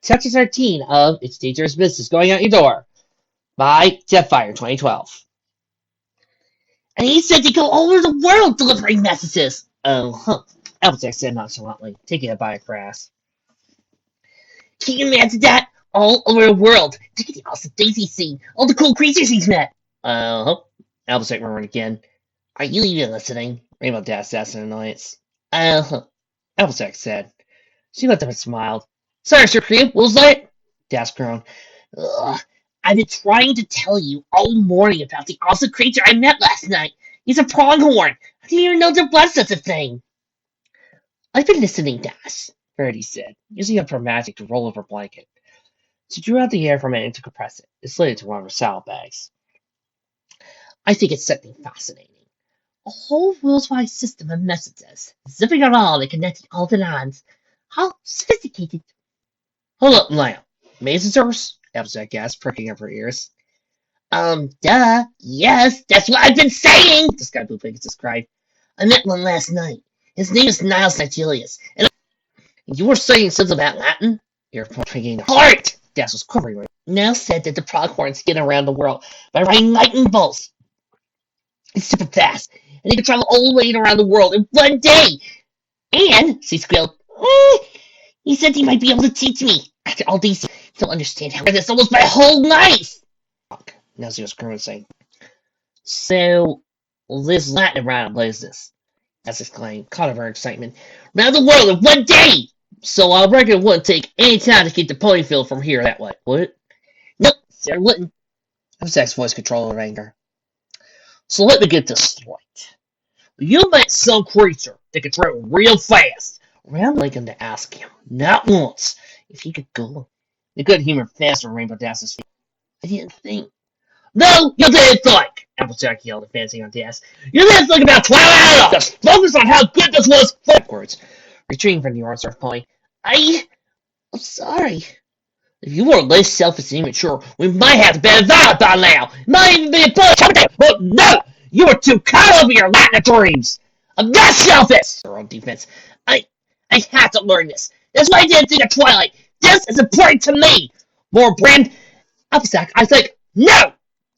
Chapter 13 of It's Dangerous Business Going Out Your Door by Jetfire 2012. And he said to go all over the world delivering messages. Oh, huh. Applejack said nonchalantly, taking a bite of grass. Can you imagine that? All over the world. Look at the awesome things he's seen. All the cool creatures he's met. Uh-huh. Applejack murmured again. Are you even listening? Rainbow Dash asked in annoyance. Uh-huh. Applejack said. She looked up and smiled. Sorry, Sir Cream, what was that? Dash groaned. Ugh, I've been trying to tell you all morning about the awesome creature I met last night. He's a pronghorn. I didn't even know there was such a thing. I've been listening, Dash, Verity said, using up her magic to roll over her blanket. She drew out the air from it and to compress it. It slid into one of her saddlebags. I think it's something fascinating. A whole worldwide system of messages, zipping around and connecting all the lands. How sophisticated. Hold up, now. Messengers? Applejack gasped, pricking up her ears. Duh. Yes, that's what I've been saying, the Sky Blue Pegasus cried. I met one last night. His name is Niles Nigelius, and you were saying something about Latin? You're pointing the heart! Dash was quivering. Niles said that the pronghorns get around the world by riding lightning bolts. It's super fast, and they can travel all the way around the world in one day. And, she squealed, he said he might be able to teach me. After all these, you'll understand how this almost my whole life. Now she was grimacing. So, this Latin around business, Dash exclaimed, caught of her excitement. Around the world in one day! So I reckon it wouldn't take any time to get the Ponyfield from here that way, would it? Nope, there wouldn't. Applejack's voice controlled her anger. So let me get this straight. You met some creature that could travel real fast. Around Lincoln to ask him, not once, if he could go. The good humor faster Rainbow Dash's feet. I didn't think. No, you didn't think! Applejack yelled, advancing on Dash. You didn't think about Twilight! Just focus on how good this was backwards. Retreating from the arms of Pony. I'm sorry. If you were less selfish and immature, we might have to ban that by now. It might even be a punishment. But no! You were too caught up in your Latin dreams! I'm not selfish! Her own defense. I had to learn this. That's why I didn't think of Twilight. This is important to me. More brand. Applejack, I think. No!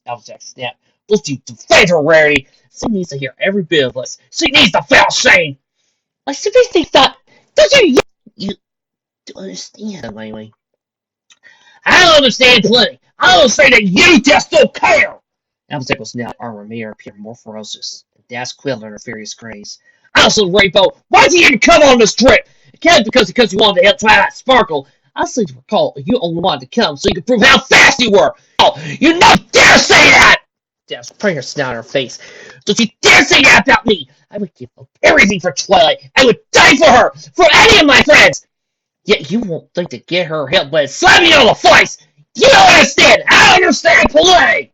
Applejack snapped. Let's do defend her, Rarity. She needs to hear every bit of us. She needs to feel shame. I simply think that. Don't you don't understand, Langley. I don't understand plenty. I don't say that you just don't care. Applejack was now armor made her appear more ferocious, and Dash quailed under furious graze. Also, Rainbow, why did you even come on this trip? It can't be because you wanted to help Twilight Sparkle. I seem to recall you only wanted to come so you could prove how fast you were. Oh, you never dare say that! Dash sprang her snout in her face. Don't you dare say that about me! I would give up everything for Twilight. I would die for her, for any of my friends. Yet you won't think to get her help by slapping you on the face. You don't understand. I understand play.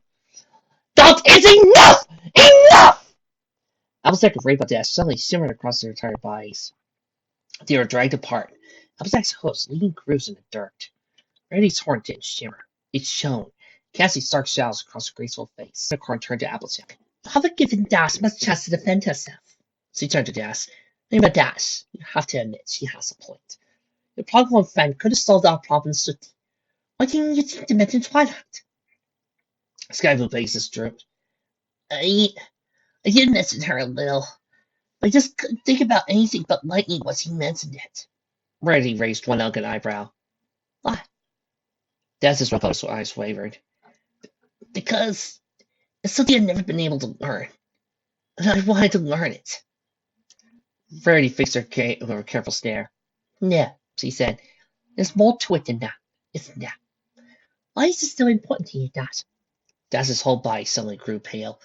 That is enough! Enough! Applejack and Rainbow Dash suddenly shimmered across their entire bodies. They were dragged apart. Applejack's hooves leaving grooves in the dirt. Rarity's horn didn't shimmer. It shone, casting stark shadows across her graceful face. The Unicorn turned to Applejack. Haven't given Dash much chance to defend herself. She turned to Dash. Rainbow Dash, you have to admit she has a point. Your pronghorn friend could have solved our problems swiftly. Why didn't you think to mention Twilight? Sky Blue Pegasus drooped. I did mention her a little. But I just couldn't think about anything but lightning once he mentioned it. Rarity raised one elegant eyebrow. Why? Dash's robust eyes wavered. Because it's something I've never been able to learn. And I wanted to learn it. Rarity fixed her with a careful stare. No, she said. There's more to it than that, isn't there? Why is this so important to you, Dash? Dash's whole body suddenly grew pale.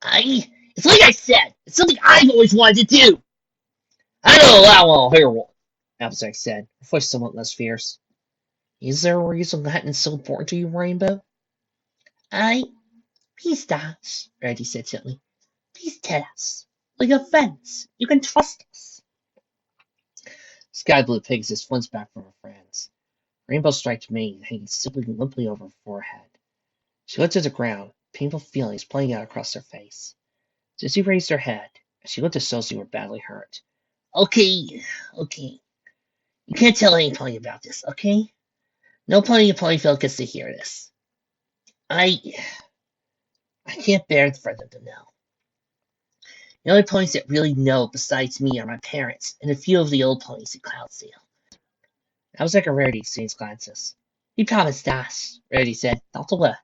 It's like I said, it's something I've always wanted to do. I don't allow all hear one, Applejack said, her voice somewhat less fierce. Is there a reason Latin's so important to you, Rainbow? Please, Dash, Rarity said gently. Please tell us. We're your friends. You can trust us. Sky Blue Pegasus flinched back from her friends. Rainbow striped mane hanging simply limply over her forehead. She looked at the ground, painful feelings playing out across her face. She raised her head, and she looked as though she were badly hurt. Okay. You can't tell anybody about this, okay? No pony in Ponyville gets to hear this. I can't bear for them to know. The only ponies that really know besides me are my parents and a few of the old ponies at Cloudsdale. I was like a Rarity exchanged glances. He promised us, Rarity said. Not a word.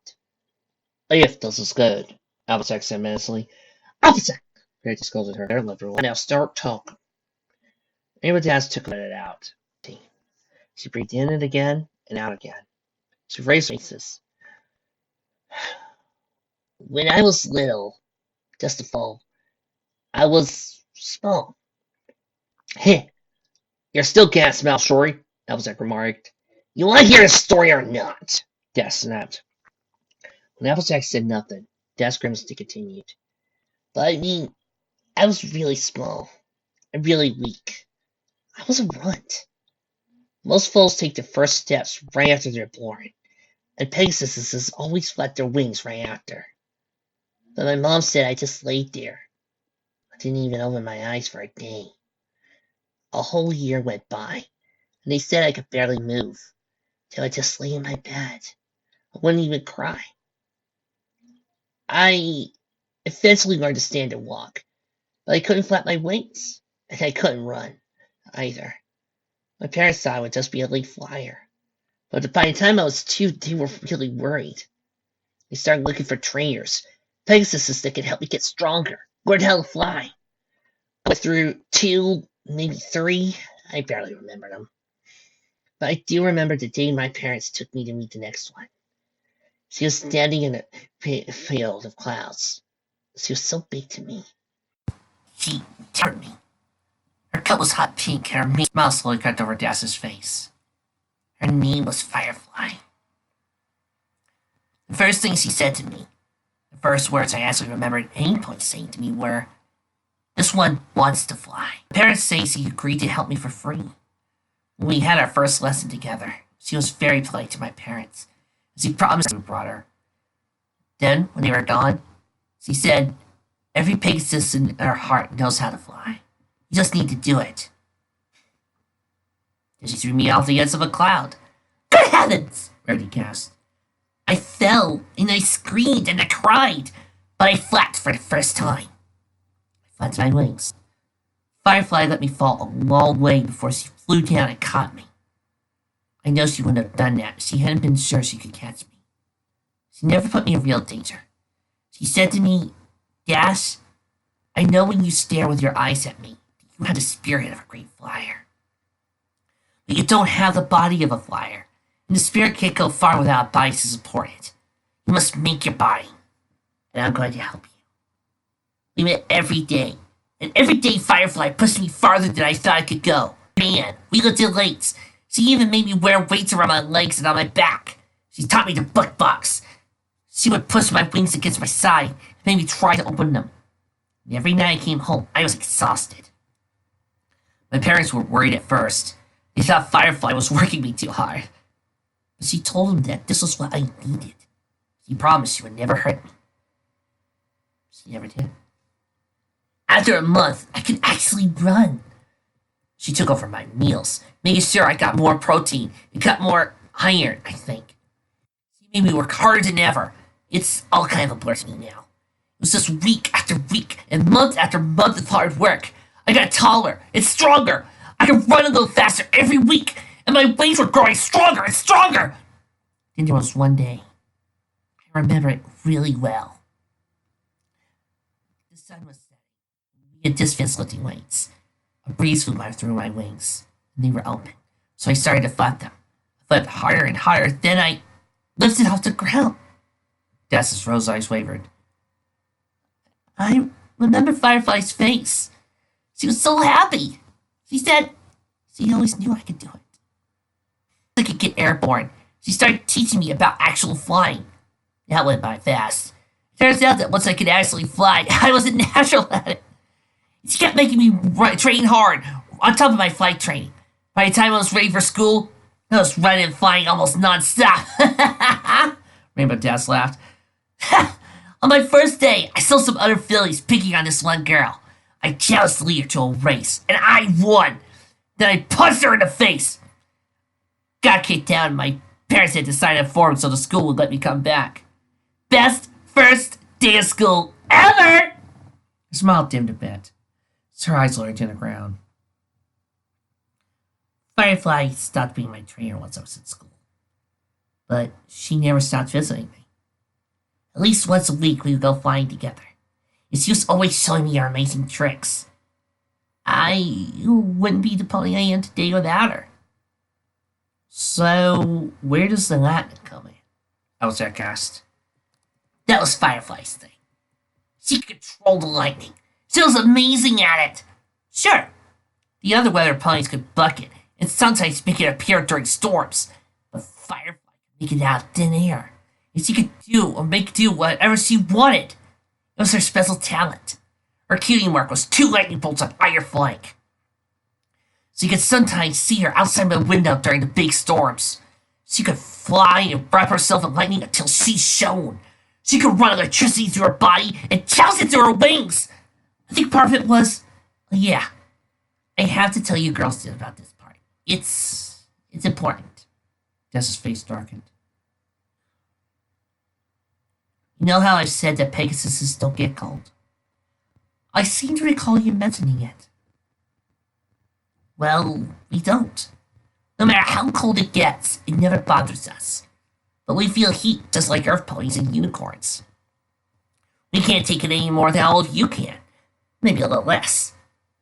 If this is good, Applejack said menacingly. Applejack! Rarity scolded her liberal. Now start talking. Rainbow Dash took a minute out. She breathed in and again and out again. She raised her faces. When I was little, just a foal, I was small. Heh, you're still gas mouth, Shory, Applejack remarked. You want to hear the story or not? Dash snapped. When Applejack said nothing, Dash grimaced and continued. But I mean, I was really small and really weak. I was a runt. Most foals take their first steps right after they're born, and Pegasuses always flap their wings right after. But my mom said I just laid there. I didn't even open my eyes for a day. A whole year went by, and they said I could barely move, till I just lay in my bed. I wouldn't even cry. I eventually learned to stand and walk, but I couldn't flap my wings, and I couldn't run, either. My parents thought I would just be a late flyer, but by the time I was 2, they were really worried. They started looking for trainers, Pegasuses that could help me get stronger, learn how to fly. I went through 2, maybe 3, I barely remember them. But I do remember the day my parents took me to meet the next one. She was standing in a field of clouds. She was so big to me. She turned me. Her coat was hot pink, and her smile slowly crept over Dash's face. Her name was Firefly. The first thing she said to me, the first words I actually remembered at any point saying to me were, "This one wants to fly." My parents say she agreed to help me for free. When we had our first lesson together, she was very polite to my parents, as she promised we brought her. Then, when they were gone, she said, "Every Pegasus in her heart knows how to fly. You just need to do it." Then she threw me off the edge of a cloud. Good heavens! Rarity gasped. I fell, and I screamed, and I cried, but I flapped for the first time. I flapped my wings. Firefly let me fall a long way before she flew down and caught me. I know she wouldn't have done that if she hadn't been sure she could catch me. She never put me in real danger. She said to me, "Dash, I know when you stare with your eyes at me, you have the spirit of a great flyer. But you don't have the body of a flyer, and the spirit can't go far without a body to support it. You must make your body, and I'm going to help you." We met every day, and every day Firefly pushed me farther than I thought I could go. Man, we lifted weights. She even made me wear weights around my legs and on my back. She taught me to butt box. She would push my wings against my side and made me try to open them. And every night I came home, I was exhausted. My parents were worried at first. They thought Firefly was working me too hard. But she told them that this was what I needed. She promised she would never hurt me. She never did. After a month, I could actually run. She took over my meals, making sure I got more protein and got more iron, I think. She made me work harder than ever. It's all kind of a blur to me now. It was just week after week and month after month of hard work. I got taller and stronger. I could run a little faster every week, and my wings were growing stronger and stronger. Then there was one day. I remember it really well. The sun was setting. We had just finished lifting weights. A breeze flew by through my wings, and they were open, so I started to flap them. I flapped harder and harder, then I lifted off the ground. Dash's rose eyes wavered. I remember Firefly's face. She was so happy. She said she always knew I could do it. I could get airborne. She started teaching me about actual flying. That went by fast. Turns out that once I could actually fly, I was a natural at it. She kept making me train hard, on top of my flight training. By the time I was ready for school, I was running and flying almost non-stop. Rainbow Dash laughed. On my first day, I saw some other fillies picking on this one girl. I challenged the leader to a race, and I won. Then I punched her in the face. Got kicked down, and my Parents had decided to form so the school would let me come back. Best first day of school ever! Her smile dimmed a bit. Her eyes lowered to the ground. Firefly stopped being my trainer once I was in school. But she never stopped visiting me. At least once a week we would go flying together. And she was always showing me her amazing tricks. I wouldn't be the pony I am today without her. So, where does the lightning come in? Elzek asked. That was Firefly's thing. She could control the lightning. She was amazing at it. Sure, the other weather ponies could buck it, and sometimes make it appear during storms. But Firefly could make it out of thin air. And she could do or make do whatever she wanted. It was her special talent. Her cutie mark was 2 lightning bolts on either flank. So you could sometimes see her outside my window during the big storms. She could fly and wrap herself in lightning until she shone. She could run electricity through her body and channel it through her wings. I think part of it was, yeah, I have to tell you girls about this part. It's important. Jess's face darkened. You know how I've said that Pegasuses don't get cold? I seem to recall you mentioning it. Well, we don't. No matter how cold it gets, it never bothers us. But we feel heat just like earth ponies and unicorns. We can't take it any more than all of you can. Maybe a little less.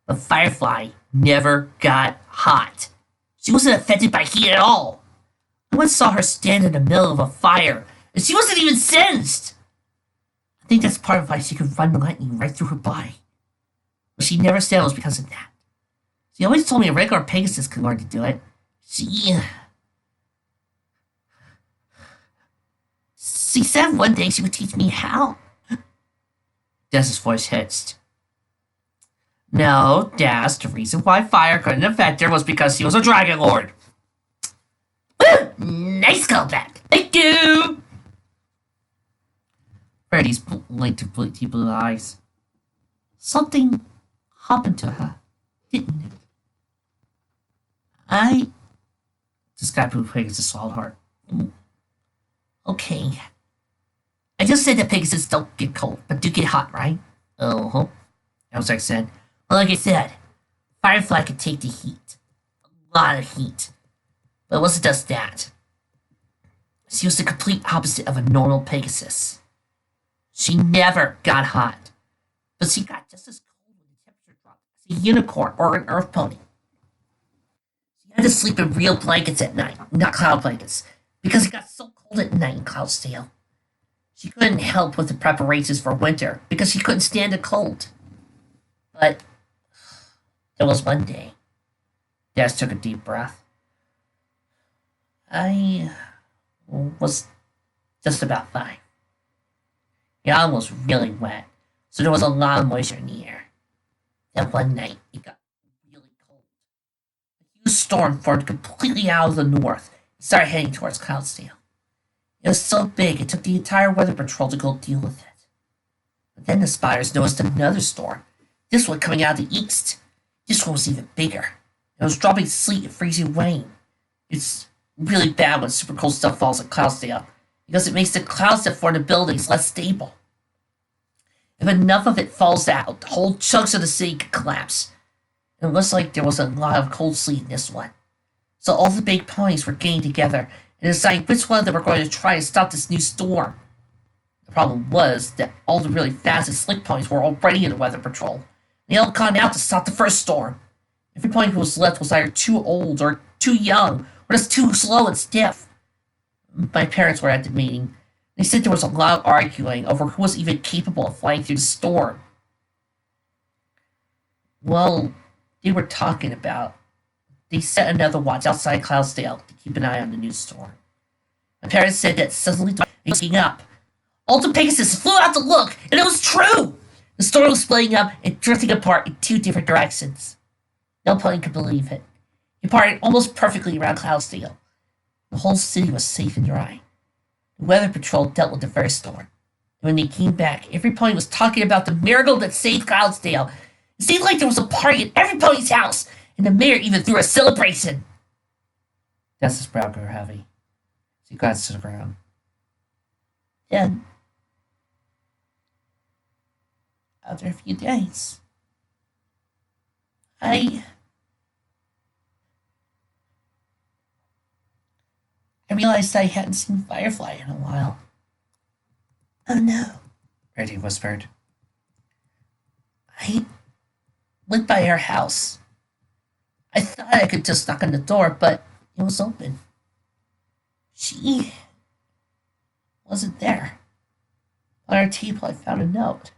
But Firefly never got hot. She wasn't affected by heat at all. I once saw her stand in the middle of a fire, and she wasn't even singed. I think that's part of why she could run the lightning right through her body. But she never said it was because of that. She always told me a regular Pegasus could learn to do it. She said one day she would teach me how. Des's voice hissed. No, Des, the reason why fire couldn't affect her was because she was a Dragon Lord. Woo! Nice callback. Thank you! Freddy's blinked her deep blue eyes. Something happened to her, didn't it? This guy who Pegasus swallowed hard. Okay. I just said that Pegasus don't get cold, but do get hot, right? Uh-huh. As I said. Well, like I said, Firefly can take the heat. A lot of heat. But it wasn't just that. She was the complete opposite of a normal Pegasus. She never got hot. But she got just as cold when the temperature dropped as a unicorn or an earth pony. She had to sleep in real blankets at night, not cloud blankets, because it got so cold at night in Cloudsdale. She couldn't help with the preparations for winter because she couldn't stand the cold. But there was one day. Des took a deep breath. I was just about fine. The island was really wet, so there was a lot of moisture in the air. Then one night, it got really cold. A huge storm formed completely out of the north and started heading towards Cloudsdale. It was so big, it took the entire weather patrol to go deal with it. But then the spotters noticed another storm, this one coming out of the east. This one was even bigger. It was dropping sleet and freezing rain. It's really bad when super cold stuff falls at Cloudsdale, because it makes the clouds that form the buildings less stable. If enough of it falls out, whole chunks of the city could collapse. It looks like there was a lot of cold sleet in this one. So all the big ponies were getting together and deciding which one of them were going to try to stop this new storm. The problem was that all the really fast and slick ponies were already in the weather patrol. They all gone out to stop the first storm. Every pony who was left was either too old or too young or just too slow and stiff. My parents were at the meeting. They said there was a lot of arguing over who was even capable of flying through the storm. Well, they were talking about. They set another watch outside Cloudsdale to keep an eye on the new storm. My parents said that suddenly waking up. All the Pegasus flew out to look, and it was true! The storm was splitting up and drifting apart in 2 different directions. No pony could believe it. It parted almost perfectly around Cloudsdale. The whole city was safe and dry. The weather patrol dealt with the first storm. And when they came back, every pony was talking about the miracle that saved Cloudsdale. It seemed like there was a party at every pony's house, and the mayor even threw a celebration. Dessa's brow grew heavy. She glanced to the ground. Then, after a few days, I realized I hadn't seen Firefly in a while. Oh no, Rarity whispered. I went by her house. I thought I could just knock on the door, but it was open. She wasn't there. On her table, I found a note.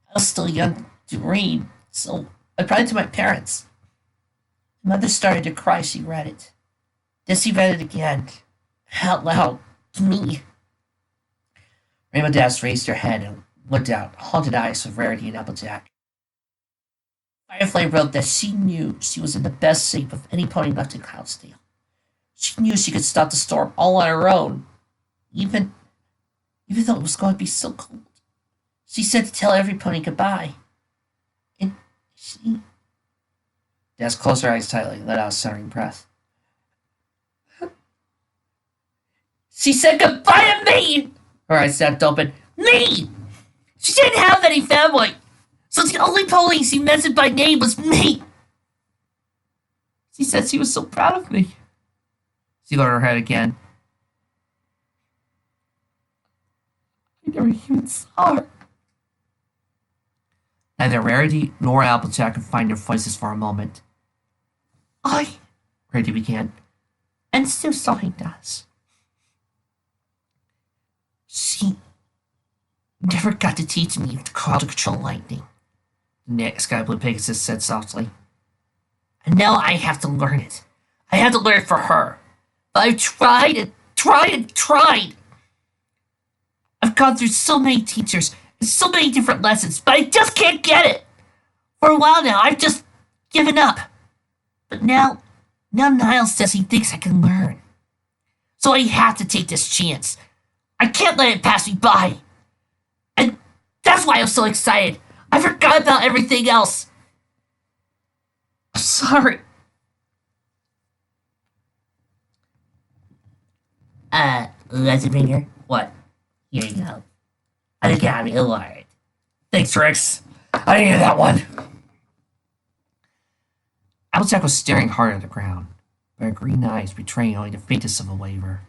I was still young to read, so I brought it to my parents. My mother started to cry as she read it. Then she read it again, out loud, to me. Rainbow Dash raised her head and looked out, haunted eyes of Rarity and Applejack. Firefly wrote that she knew she was in the best shape of any pony left in Cloudsdale. She knew she could stop the storm all on her own, even though it was going to be so cold. She said to tell every pony goodbye. And she... Dash closed her eyes tightly and let out a shuddering breath. She said goodbye to me! Her eyes snapped open. Me! She didn't have any family, so the only pony she mentioned by name was me. She said she was so proud of me. She lowered her head again. I never even saw her. Neither Rarity nor Applejack could find their voices for a moment. Rarity began, and still something does. She never got to teach me how to control lightning, the Sky Blue Pegasus said softly. And now I have to learn it. I have to learn it for her. But I've tried and tried and tried. I've gone through so many teachers and so many different lessons, but I just can't get it. For a while now, I've just given up. But now Niles says he thinks I can learn. So I have to take this chance. I can't let it pass me by. And that's why I'm so excited. I forgot about everything else. I'm sorry. Lesson finger? What? Here you go. An Academy Award. Thanks, Rex. I didn't get that one. Applejack was staring hard at the ground, but her green eyes betraying only the faintest of a waver.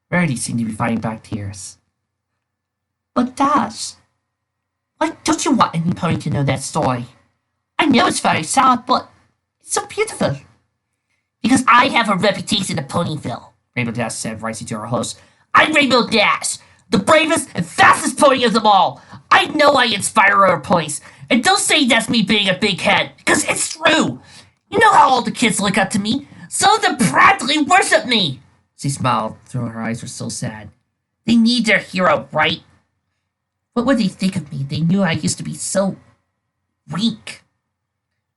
Rarity seemed to be fighting back tears. But Dash, why don't you want anybody to know that story? I know it's very sad, but it's so beautiful. Because I have a reputation in Ponyville, Rainbow Dash said, rising to her host. I'm Rainbow Dash, the bravest and fastest pony of them all. I know I inspire other ponies, and don't say that's me being a big head, because it's true. You know how all the kids look up to me. Some of them practically worship me. She smiled, though her eyes were so sad. They need their hero, right? What would they think of me? They knew I used to be so weak.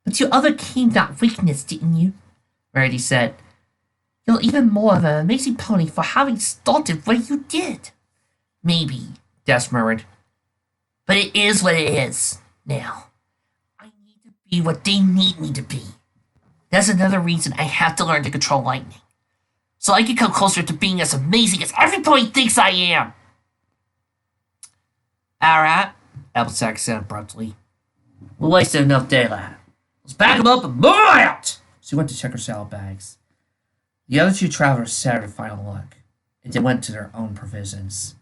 But you overcame that weakness, didn't you? Rarity said. You're even more of an amazing pony for having started what you did. Maybe, Dash murmured. But it is what it is, now. I need to be what they need me to be. That's another reason I have to learn to control lightning. So I can come closer to being as amazing as every pony thinks I am. Alright, Applejack said abruptly. We wasted enough daylight. Let's pack them up and move out! She went to check her salad bags. The other two travelers sat at a final look, and they went to their own provisions.